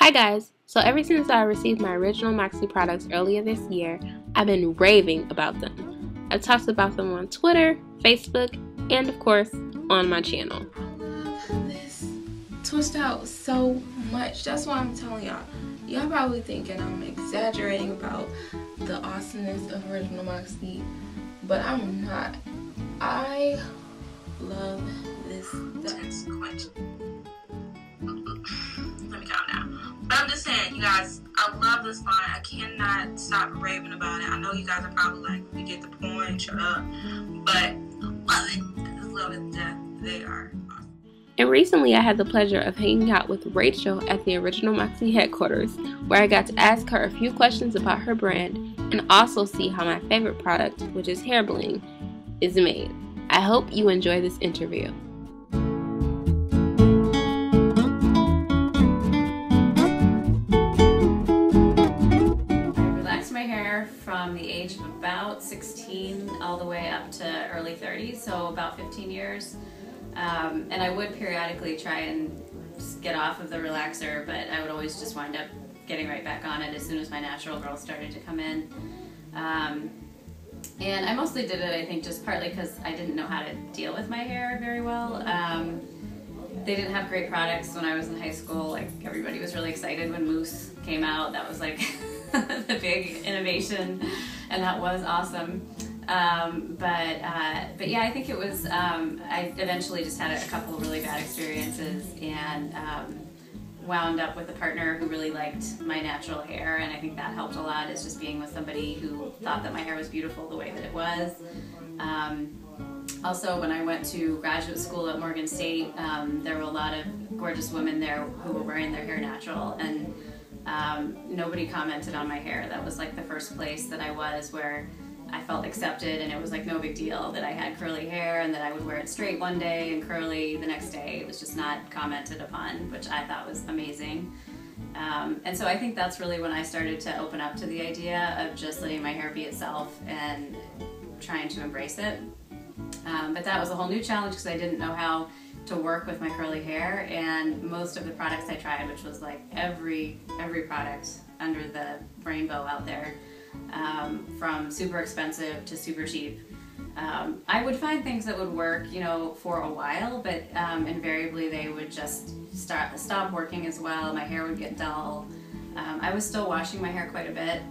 Hi guys! So ever since I received my original Moxie products earlier this year, I've been raving about them. I've talked about them on Twitter, Facebook, and of course, on my channel. I love this twist out so much. That's why I'm telling y'all. Y'all probably thinking I'm exaggerating about the awesomeness of original Moxie, but I'm not. I love this stuff. Let me calm down. But I'm just saying, you guys, I love this line. I cannot stop raving about it. I know you guys are probably like, we get the point, shut up. But love it. I just love it to death. They are awesome. And recently I had the pleasure of hanging out with Rachel at the original Moxie headquarters, where I got to ask her a few questions about her brand and also see how my favorite product, which is hair bling, is made. I hope you enjoy this interview. From the age of about 16 all the way up to early 30s, so about 15 years. And I would periodically try and get off of the relaxer, but I would always just wind up getting right back on it as soon as my natural growth started to come in. And I mostly did it, I think, just partly because I didn't know how to deal with my hair very well. They didn't have great products when I was in high school. Like, everybody was really excited when Mousse came out. That was like the big innovation, and that was awesome. But yeah, I think it was, I eventually just had a couple of really bad experiences and wound up with a partner who really liked my natural hair, and I think that helped a lot, is just being with somebody who thought that my hair was beautiful the way that it was. Also, when I went to graduate school at Morgan State, there were a lot of gorgeous women there who were wearing their hair natural, and nobody commented on my hair. That was like the first place that I was where I felt accepted, and it was like no big deal that I had curly hair and that I would wear it straight one day and curly the next day. It was just not commented upon, which I thought was amazing. And so I think that's really when I started to open up to the idea of just letting my hair be itself and trying to embrace it. But that was a whole new challenge because I didn't know how to work with my curly hair, and most of the products I tried, which was like every product under the rainbow out there, from super expensive to super cheap. I would find things that would work, you know, for a while, but invariably they would just stop working as well. My hair would get dull. I was still washing my hair quite a bit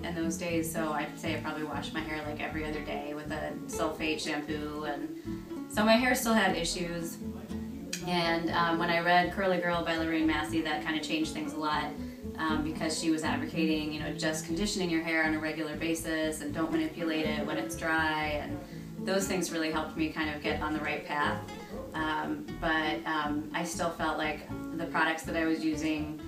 in those days, so I'd say I probably washed my hair like every other day with a sulfate shampoo, and so my hair still had issues. And when I read Curly Girl by Lorraine Massey, that kind of changed things a lot, because she was advocating, you know, just conditioning your hair on a regular basis and don't manipulate it when it's dry, and those things really helped me kind of get on the right path. But I still felt like the products that I was using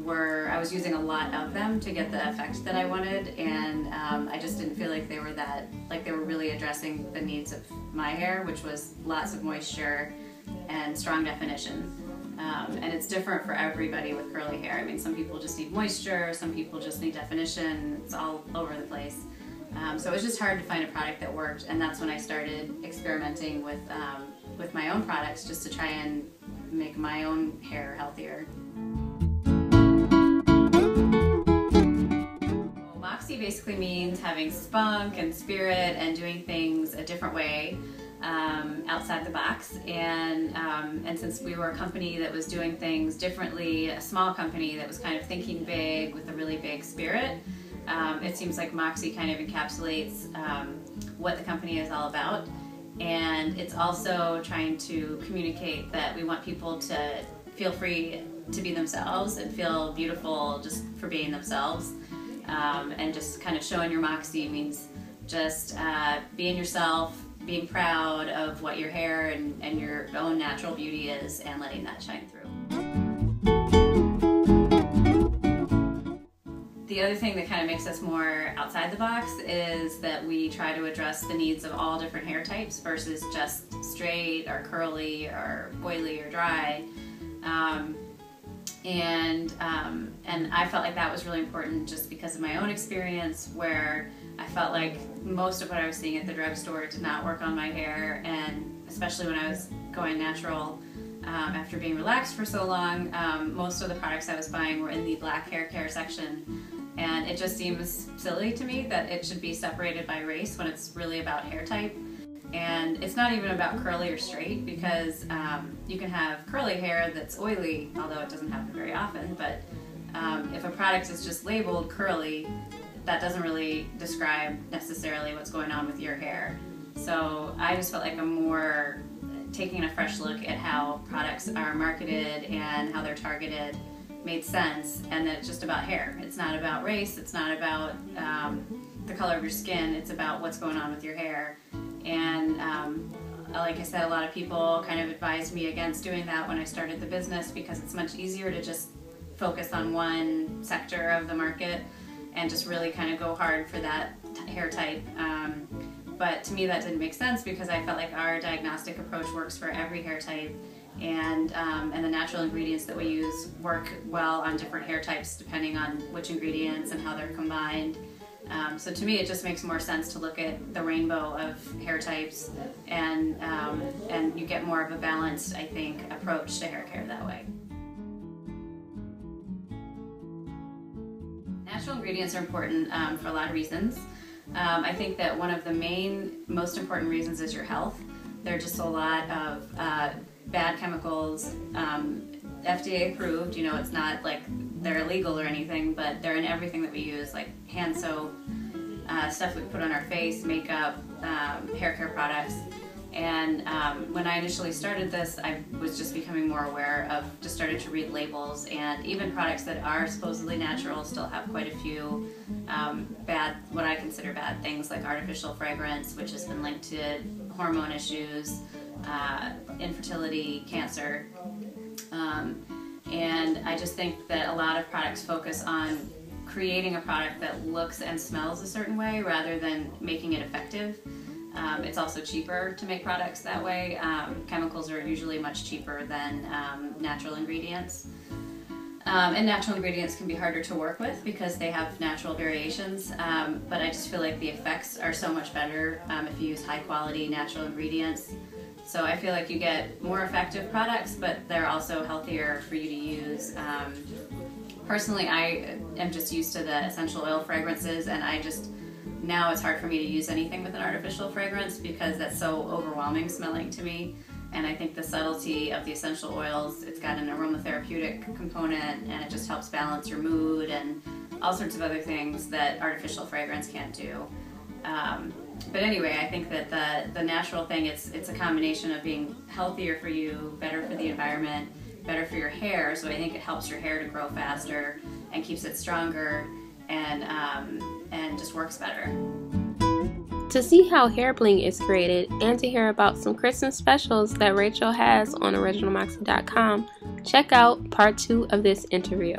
I was using a lot of them to get the effect that I wanted, and I just didn't feel like they were really addressing the needs of my hair, which was lots of moisture and strong definition. And it's different for everybody with curly hair. I mean, some people just need moisture, some people just need definition. It's all over the place. So it was just hard to find a product that worked, and that's when I started experimenting with my own products, just to try and make my own hair healthier. Moxie basically means having spunk and spirit and doing things a different way, outside the box. And since we were a company that was doing things differently, a small company that was kind of thinking big with a really big spirit, it seems like Moxie kind of encapsulates what the company is all about. And it's also trying to communicate that we want people to feel free to be themselves and feel beautiful just for being themselves. And just kind of showing your Moxie means just being yourself, being proud of what your hair and your own natural beauty is, and letting that shine through. The other thing that kind of makes us more outside the box is that we try to address the needs of all different hair types versus just straight or curly or oily or dry. And I felt like that was really important just because of my own experience, where I felt like most of what I was seeing at the drugstore did not work on my hair, and especially when I was going natural, after being relaxed for so long. Most of the products I was buying were in the black hair care section, and it just seems silly to me that it should be separated by race when it's really about hair type. And it's not even about curly or straight, because you can have curly hair that's oily, although it doesn't happen very often, but if a product is just labeled curly, that doesn't really describe necessarily what's going on with your hair. So I just felt like I'm more taking a fresh look at how products are marketed and how they're targeted made sense, and that it's just about hair. It's not about race, it's not about the color of your skin, it's about what's going on with your hair. And like I said, a lot of people kind of advised me against doing that when I started the business, because it's much easier to just focus on one sector of the market and just really kind of go hard for that hair type. But to me that didn't make sense, because I felt like our diagnostic approach works for every hair type, and the natural ingredients that we use work well on different hair types depending on which ingredients and how they're combined. So to me it just makes more sense to look at the rainbow of hair types, and you get more of a balanced, I think, approach to hair care that way. Natural ingredients are important for a lot of reasons. I think that one of the most important reasons is your health. There are just a lot of bad chemicals, FDA approved, you know, it's not like they're illegal or anything, but they're in everything that we use, like hand soap, stuff we put on our face, makeup, hair care products. And when I initially started this, I was just becoming more aware of, just started to read labels, and even products that are supposedly natural still have quite a few what I consider bad things, like artificial fragrance, which has been linked to hormone issues, infertility, cancer. And I just think that a lot of products focus on creating a product that looks and smells a certain way rather than making it effective. It's also cheaper to make products that way. Chemicals are usually much cheaper than natural ingredients. And natural ingredients can be harder to work with because they have natural variations, but I just feel like the effects are so much better if you use high quality natural ingredients. So I feel like you get more effective products, but they're also healthier for you to use. Personally, I am just used to the essential oil fragrances, and now it's hard for me to use anything with an artificial fragrance because that's so overwhelming smelling to me. And I think the subtlety of the essential oils, it's got an aromatherapeutic component, and it just helps balance your mood and all sorts of other things that artificial fragrance can't do. But anyway, I think that the natural thing, it's a combination of being healthier for you, better for the environment, better for your hair, so I think it helps your hair to grow faster and keeps it stronger, and just works better. To see how hair bling is created and to hear about some Christmas specials that Rachel has on originalmoxie.com, check out part 2 of this interview.